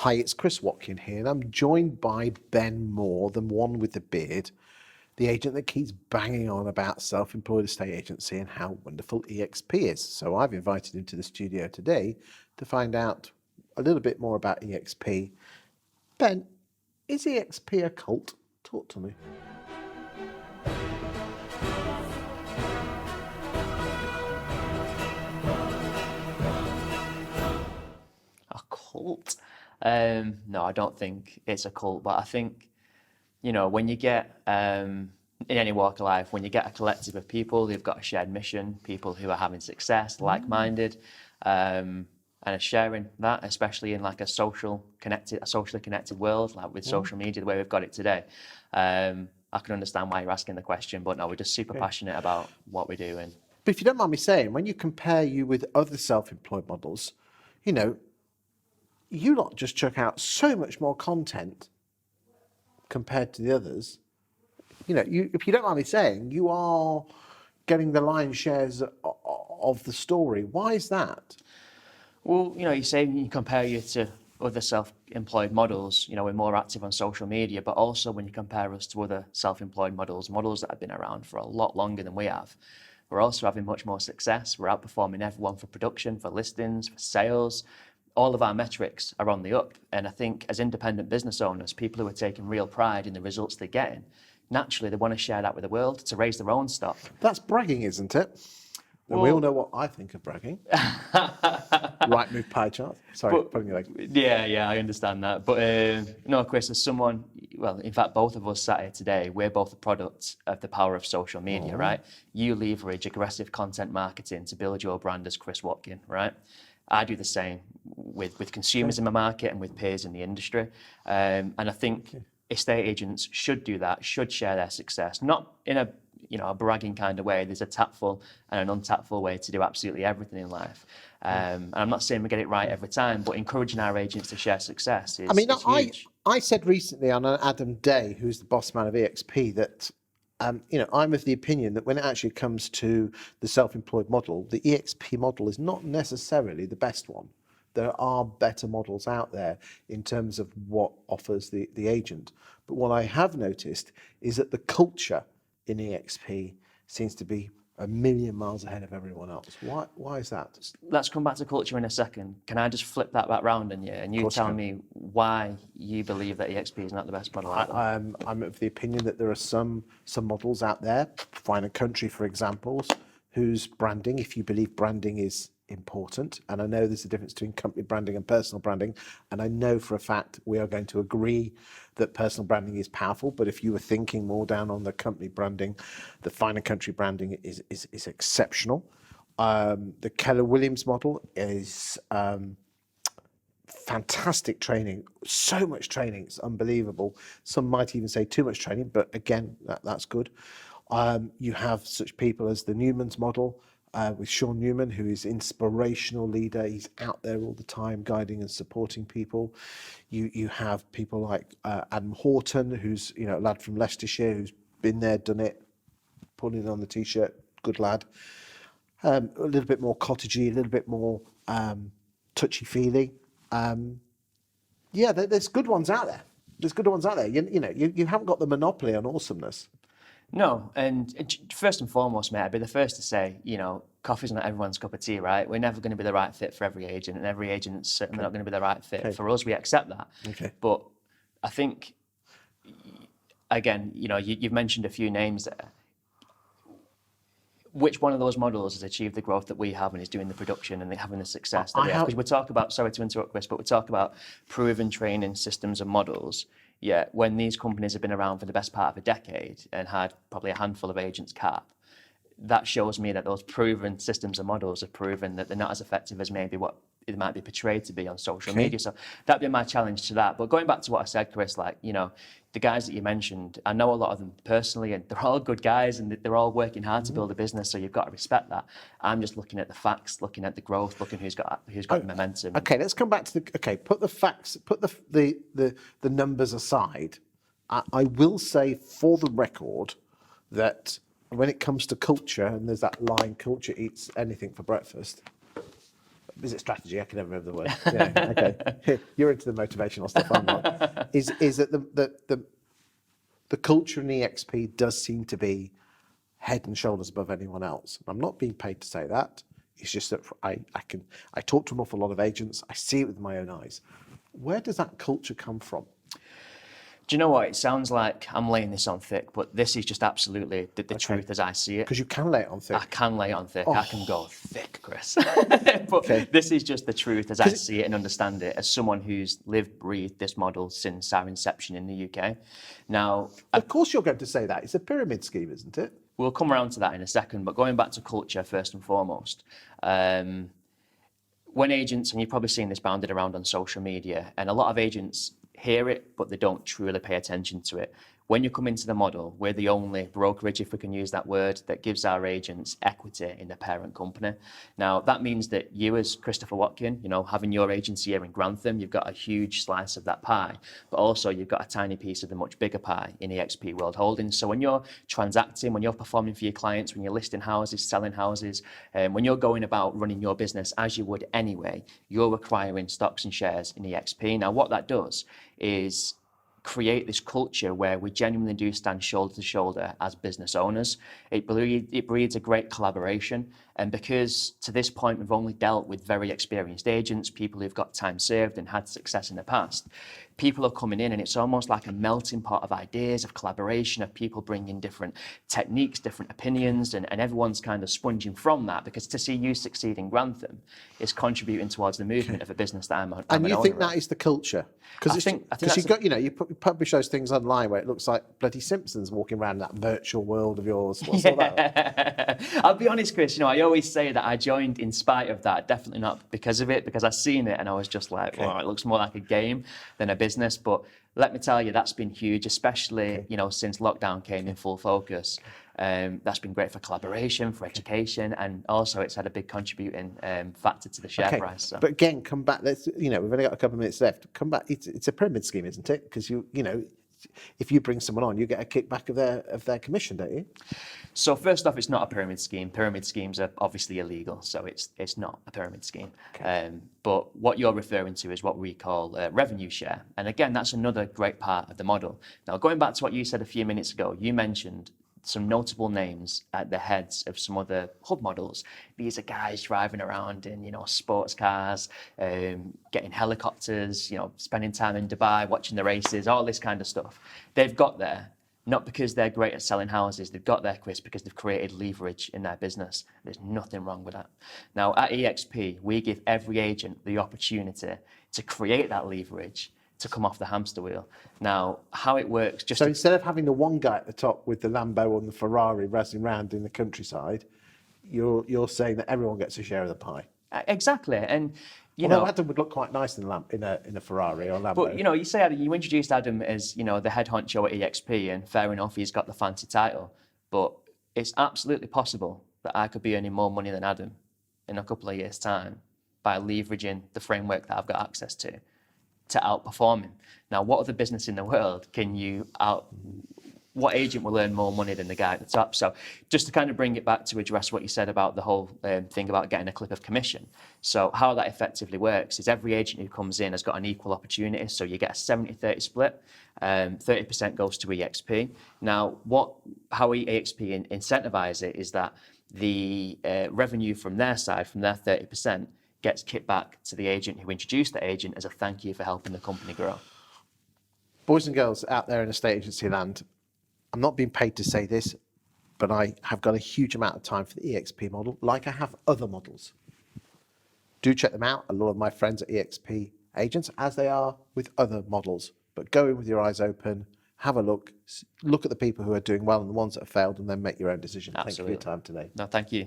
Hi, it's Chris Watkin here, and I'm joined by Ben Moore, the one with the beard, the agent that keeps banging on about self-employed estate agency and how wonderful EXP is. So I've invited him to the studio today to find out a little bit more about EXP. Ben, is EXP a cult? Talk to me. A cult? No, I don't think it's a cult, but I think, when you get, in any walk of life, when you get a collective of people who've got a shared mission, people who are having success, like-minded, and are sharing that, especially in like a socially connected world, like with social media, the way we've got it today, I can understand why you're asking the question, but no, we're just super passionate about what we do. But if you don't mind me saying, when you compare you with other self-employed models, you lot just chuck out so much more content compared to the others. If you don't mind me saying, you are getting the lion's shares of the story. Why is that? Well, you say you compare you to other self-employed models, we're more active on social media, but also when you compare us to other self-employed models that have been around for a lot longer than we have, we're also having much more success. We're outperforming everyone for production, for listings, for sales. All of our metrics are on the up. And I think as independent business owners, people who are taking real pride in the results they're getting, naturally they want to share that with the world to raise their own stock. That's bragging, isn't it? And we all know what I think of bragging. Right move pie chart. Sorry, pulling your leg. Yeah, I understand that. But no, Chris, as someone, well, in fact, both of us sat here today, we're both the products of the power of social media, right? You leverage aggressive content marketing to build your brand as Chris Watkin, right? I do the same with consumers in my market and with peers in the industry. And I think estate agents should do that, should share their success, not in a bragging kind of way. There's a tactful and an untactful way to do absolutely everything in life. And I'm not saying we get it right every time, but encouraging our agents to share success is huge. I said recently on Adam Day, who's the boss man of EXP, that I'm of the opinion that when it actually comes to the self-employed model, the EXP model is not necessarily the best one. There are better models out there in terms of what offers the agent. But what I have noticed is that the culture in EXP seems to be a million miles ahead of everyone else. Why is that? Let's come back to culture in a second. Can I just flip that back round on you and you tell me why you believe that EXP is not the best model out there? I'm of the opinion that there are some models out there, Fine and Country for examples, whose branding, if you believe branding is important, and I know there's a difference between company branding and personal branding, and I know for a fact we are going to agree that personal branding is powerful, but if you were thinking more down on the company branding, the Fine and Country branding is exceptional. The Keller Williams model is fantastic training, so much training, it's unbelievable. Some might even say too much training, but again, that's good. You have such people as the Newmans model, with Sean Newman, who is inspirational leader. He's out there all the time guiding and supporting people. You have people like Adam Horton, who's a lad from Leicestershire, who's been there, done it, putting it on the t-shirt, good lad. A little bit more cottagey, a little bit more touchy-feely. There's good ones out there. You haven't got the monopoly on awesomeness. No, and first and foremost, mate, I'd be the first to say, coffee's not everyone's cup of tea, right? We're never going to be the right fit for every agent, and every agent's certainly not going to be the right fit for us. We accept that. Okay. But I think, again, you've mentioned a few names there. Which one of those models has achieved the growth that we have and is doing the production and having the success that we have? Because we talk about, sorry to interrupt, Chris, but we talk about proven training systems and models. Yeah, when these companies have been around for the best part of a decade and had probably a handful of agents cap, that shows me that those proven systems and models have proven that they're not as effective as maybe what it might be portrayed to be on social media. So that'd be my challenge to that. But going back to what I said, Chris, the guys that you mentioned, I know a lot of them personally, and they're all good guys, and they're all working hard to build a business. So you've got to respect that. I'm just looking at the facts, looking at the growth, looking who's got the momentum. Okay, let's come back to put the facts, put the numbers aside. I will say for the record that when it comes to culture, and there's that line, culture eats anything for breakfast, is it strategy? I can never remember the word. Yeah, okay. You're into the motivational stuff, I'm not. Is that the culture in EXP does seem to be head and shoulders above anyone else. I'm not being paid to say that. It's just that I talk to an awful lot of agents. I see it with my own eyes. Where does that culture come from? Do you know what? It sounds like I'm laying this on thick, but this is just absolutely the truth as I see it. Because you can lay it on thick. I can lay it on thick. I can go thick, Chris. But this is just the truth as I see it and understand it as someone who's lived, breathed this model since our inception in the UK. Now, of course you're going to say that. It's a pyramid scheme, isn't it? We'll come around to that in a second, but going back to culture first and foremost, when agents, and you've probably seen this bounded around on social media, and a lot of agents hear it, but they don't truly pay attention to it. When you come into the model, we're the only brokerage, if we can use that word, that gives our agents equity in the parent company. Now, that means that you as Christopher Watkin, having your agency here in Grantham, you've got a huge slice of that pie, but also you've got a tiny piece of the much bigger pie in EXP World Holdings. So when you're transacting, when you're performing for your clients, when you're listing houses, selling houses, when you're going about running your business as you would anyway, you're acquiring stocks and shares in EXP. Now, what that does is create this culture where we genuinely do stand shoulder to shoulder as business owners. It breeds a great collaboration. And because to this point, we've only dealt with very experienced agents, people who've got time served and had success in the past, people are coming in and it's almost like a melting pot of ideas, of collaboration, of people bringing different techniques, different opinions, and everyone's kind of sponging from that, because to see you succeed in Grantham is contributing towards the movement of a business that I'm and you think that is the culture? Because you publish those things online where it looks like bloody Simpsons walking around that virtual world of yours. What's all that? I'll be honest, Chris, I always say that I joined in spite of that, definitely not because of it, because I seen it and I was just like, well, it looks more like a game than a business. But let me tell you, that's been huge, especially, since lockdown came in full focus. That's been great for collaboration, for education, and also it's had a big contributing factor to the share price. So. But again, come back. We've only got a couple of minutes left. Come back. It's a pyramid scheme, isn't it? Because if you bring someone on, you get a kickback of their commission, don't you? So first off, it's not a pyramid scheme. Pyramid schemes are obviously illegal, so it's not a pyramid scheme. Okay. But what you're referring to is what we call revenue share. And again, that's another great part of the model. Now, going back to what you said a few minutes ago, you mentioned some notable names at the heads of some other hub models. These are guys driving around in, sports cars, getting helicopters, spending time in Dubai, watching the races, all this kind of stuff. They've got there, not because they're great at selling houses. They've got there, Chris, because they've created leverage in their business. There's nothing wrong with that. Now, at EXP, we give every agent the opportunity to create that leverage to come off the hamster wheel. Now, how it works... So instead of having the one guy at the top with the Lambo and the Ferrari racing around in the countryside, you're saying that everyone gets a share of the pie. Exactly, and Adam would look quite nice in a Ferrari or Lambo. But you say Adam, you introduced Adam as the head honcho at EXP, and fair enough, he's got the fancy title. But it's absolutely possible that I could be earning more money than Adam in a couple of years' time by leveraging the framework that I've got access to outperform him. Now, what other business in the world what agent will earn more money than the guy at the top? So just to kind of bring it back to address what you said about the whole thing about getting a clip of commission. So how that effectively works is every agent who comes in has got an equal opportunity. So you get a 70-30 split. 30% goes to EXP. Now, how EXP incentivize it is that the revenue from their side, from their 30%, gets kicked back to the agent who introduced the agent as a thank you for helping the company grow. Boys and girls out there in estate agency land, I'm not being paid to say this, but I have got a huge amount of time for the EXP model, like I have other models. Do check them out. A lot of my friends are EXP agents, as they are with other models. But go in with your eyes open, have a look at the people who are doing well and the ones that have failed, and then make your own decision. Absolutely. Thank you for your time today. No, thank you.